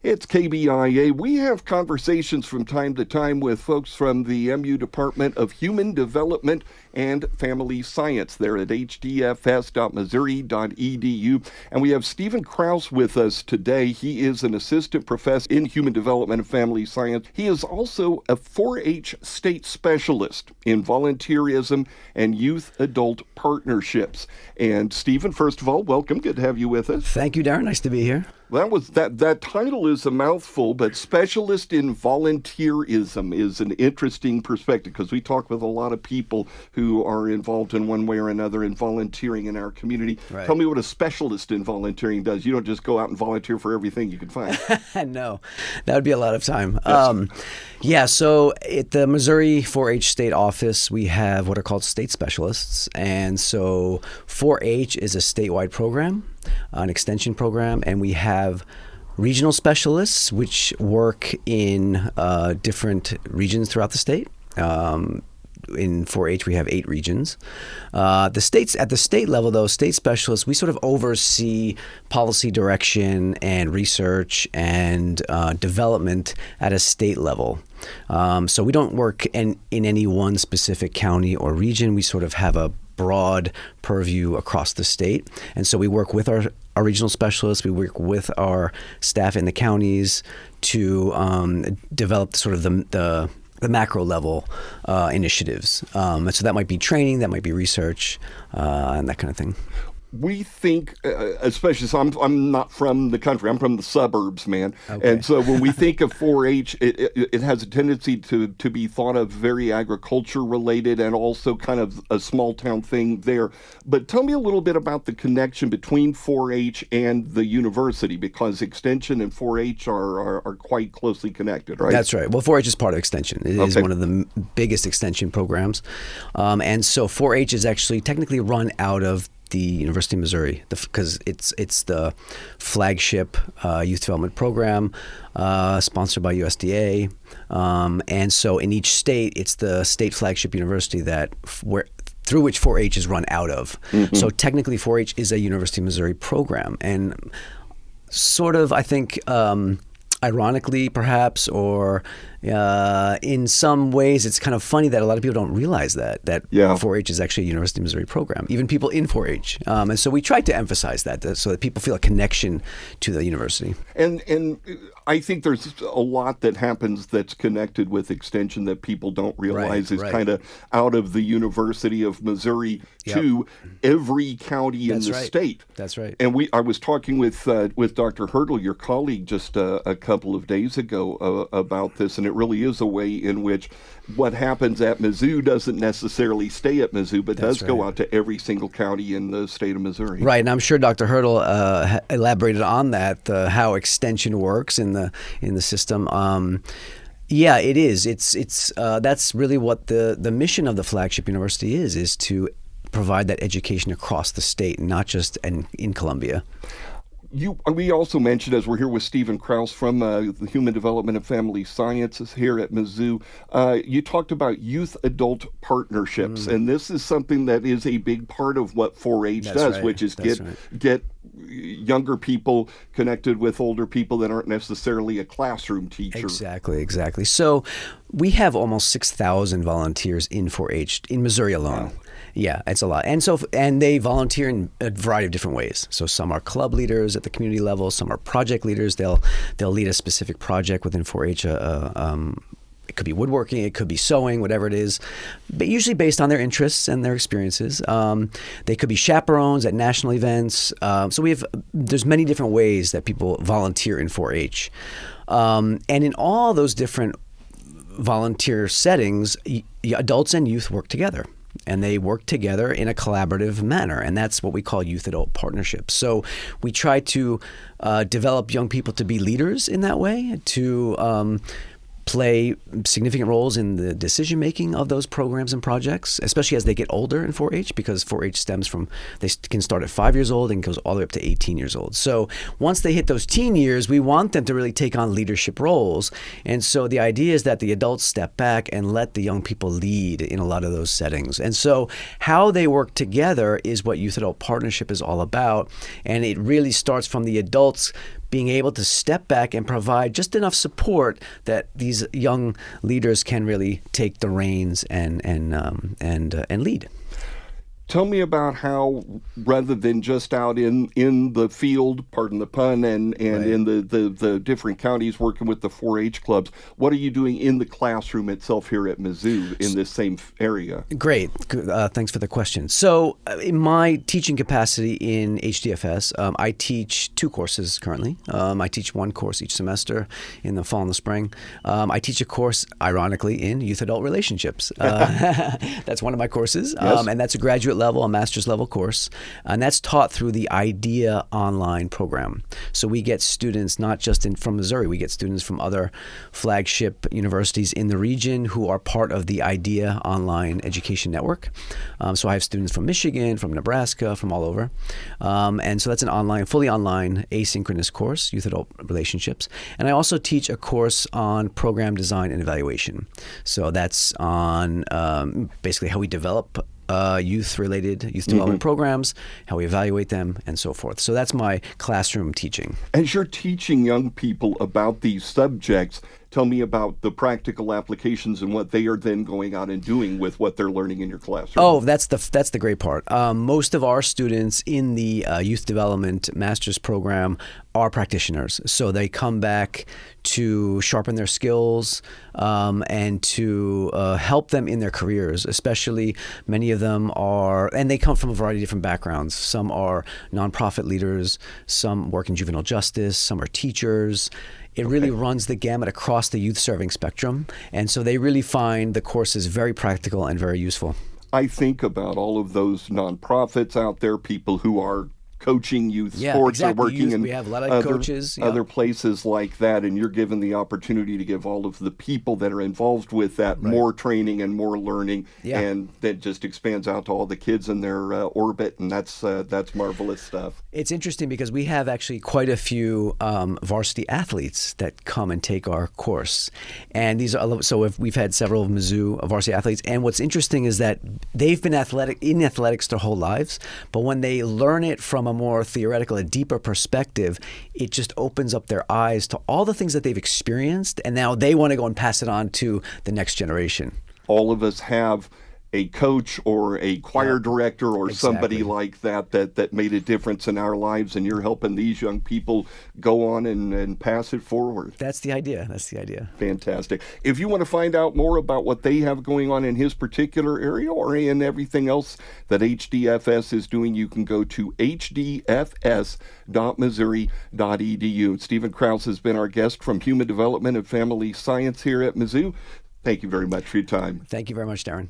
It's KBIA. We have conversations from time to time with folks from the MU Department of Human Development and Family Science. They're at hdfs.missouri.edu. And we have Stephen Krauss with us today. He is an assistant professor in Human Development and Family Science. He is also a 4-H state specialist in volunteerism and youth-adult partnerships. And Stephen, first of all, welcome. Good to have you with us. Thank you, Darren. Nice to be here. That title is a mouthful, but specialist in volunteerism is an interesting perspective because we talk with a lot of people who are involved in one way or another in volunteering in our community. Right. Tell me what a specialist in volunteering does. You don't just go out and volunteer for everything you can find. No, that would be a lot of time. Yes. So at the Missouri 4-H state office, we have what are called state specialists. And so 4-H is a statewide program, an extension program, and we have regional specialists which work in different regions throughout the state. In 4-H, we have 8 regions. At the state level, though, state specialists, we sort of oversee policy direction and research and development at a state level. So we don't work in any one specific county or region. We sort of have a broad purview across the state. And so we work with our regional specialists, we work with our staff in the counties to develop sort of the macro level initiatives. And so that might be training, that might be research, and that kind of thing. We think, especially, so I'm not from the country, I'm from the suburbs, man. Okay. And so when we think of 4-H, it has a tendency to be thought of very agriculture related and also kind of a small town thing there. But tell me a little bit about the connection between 4-H and the university, because Extension and 4-H are quite closely connected, right? That's right. Well, 4-H is part of Extension. It is one of the biggest extension programs. And so 4-H is actually technically run out of the University of Missouri, because it's the flagship youth development program sponsored by USDA, and so in each state, it's the state flagship university through which 4-H is run out of. Mm-hmm. So technically, 4-H is a University of Missouri program, and sort of, I think, ironically, perhaps, or in some ways, it's kind of funny that a lot of people don't realize that 4-H is actually a University of Missouri program, even people in 4-H. And so we tried to emphasize that so that people feel a connection to the university. And I think there's a lot that happens that's connected with Extension that people don't realize is kind of out of the University of Missouri to every county in the state. That's right. And I was talking with Dr. Hurdle, your colleague, just a couple of days ago about this, and it really is a way in which what happens at Mizzou doesn't necessarily stay at Mizzou, but does go out to every single county in the state of Missouri. Right, and I'm sure Dr. Hurdle elaborated on that, how Extension works in the system. Yeah, it is. It's that's really what the mission of the flagship university is to provide that education across the state, not just in Columbia. We also mentioned, as we're here with Stephen Krauss from the Human Development and Family Sciences here at Mizzou, you talked about youth-adult partnerships, and this is something that is a big part of what 4-H does, which is get younger people connected with older people that aren't necessarily a classroom teacher. Exactly. So we have almost 6,000 volunteers in 4-H in Missouri alone. Wow. Yeah, it's a lot. And they volunteer in a variety of different ways. So some are club leaders at the community level, some are project leaders. They'll lead a specific project within 4-H. It could be woodworking, it could be sewing, whatever it is, but usually based on their interests and their experiences. They could be chaperones at national events. So there's many different ways that people volunteer in 4-H. And in all those different volunteer settings, adults and youth work together. And they work together in a collaborative manner, and that's what we call youth-adult partnerships. So we try to develop young people to be leaders in that way, to play significant roles in the decision-making of those programs and projects, especially as they get older in 4-H, because 4-H stems from, they can start at 5 years old and goes all the way up to 18 years old. So once they hit those teen years, we want them to really take on leadership roles. And so the idea is that the adults step back and let the young people lead in a lot of those settings. And so how they work together is what youth-adult partnership is all about. And it really starts from the adults being able to step back and provide just enough support that these young leaders can really take the reins and lead. Tell me about how, rather than just out in the field, pardon the pun, and Right. in the different counties working with the 4-H clubs, what are you doing in the classroom itself here at Mizzou in this same area? Great. Thanks for the question. So in my teaching capacity in HDFS, I teach 2 courses currently. I teach 1 course each semester in the fall and the spring. I teach a course, ironically, in youth-adult relationships. That's one of my courses, Yes. and that's a graduate level, a master's level course, and that's taught through the IDEA online program. So we get students not just from Missouri, we get students from other flagship universities in the region who are part of the IDEA online education network. So I have students from Michigan, from Nebraska, from all over. And so that's an online, fully online, asynchronous course, youth-adult relationships. And I also teach a course on program design and evaluation. So that's on basically how we develop youth development programs, how we evaluate them, and so forth. So that's my classroom teaching. As you're teaching young people about these subjects, tell me about the practical applications and what they are then going out and doing with what they're learning in your classroom. Oh, that's the great part. Most of our students in the youth development master's program are practitioners. So they come back to sharpen their skills and to help them in their careers, especially many of them are, and they come from a variety of different backgrounds. Some are nonprofit leaders, some work in juvenile justice, some are teachers. It really runs the gamut across the youth serving spectrum. And so they really find the courses very practical and very useful. I think about all of those nonprofits out there, people who are coaching youth sports or working in we have a lot of coaches, other places like that, and you're given the opportunity to give all of the people that are involved with that more training and more learning, and that just expands out to all the kids in their orbit, and that's marvelous stuff. It's interesting because we have actually quite a few varsity athletes that come and take our course, and these are we've had several Mizzou varsity athletes, and what's interesting is that they've been in athletics their whole lives, but when they learn it from a more theoretical, a deeper perspective, it just opens up their eyes to all the things that they've experienced, and now they want to go and pass it on to the next generation. All of us have a coach or a choir director or somebody like that made a difference in our lives, and you're helping these young people go on and pass it forward. That's the idea. Fantastic. If you want to find out more about what they have going on in his particular area or in everything else that HDFS is doing, you can go to hdfs.missouri.edu. Stephen Krauss has been our guest from Human Development and Family Science here at Mizzou. Thank you very much for your time. Thank you very much, Darren.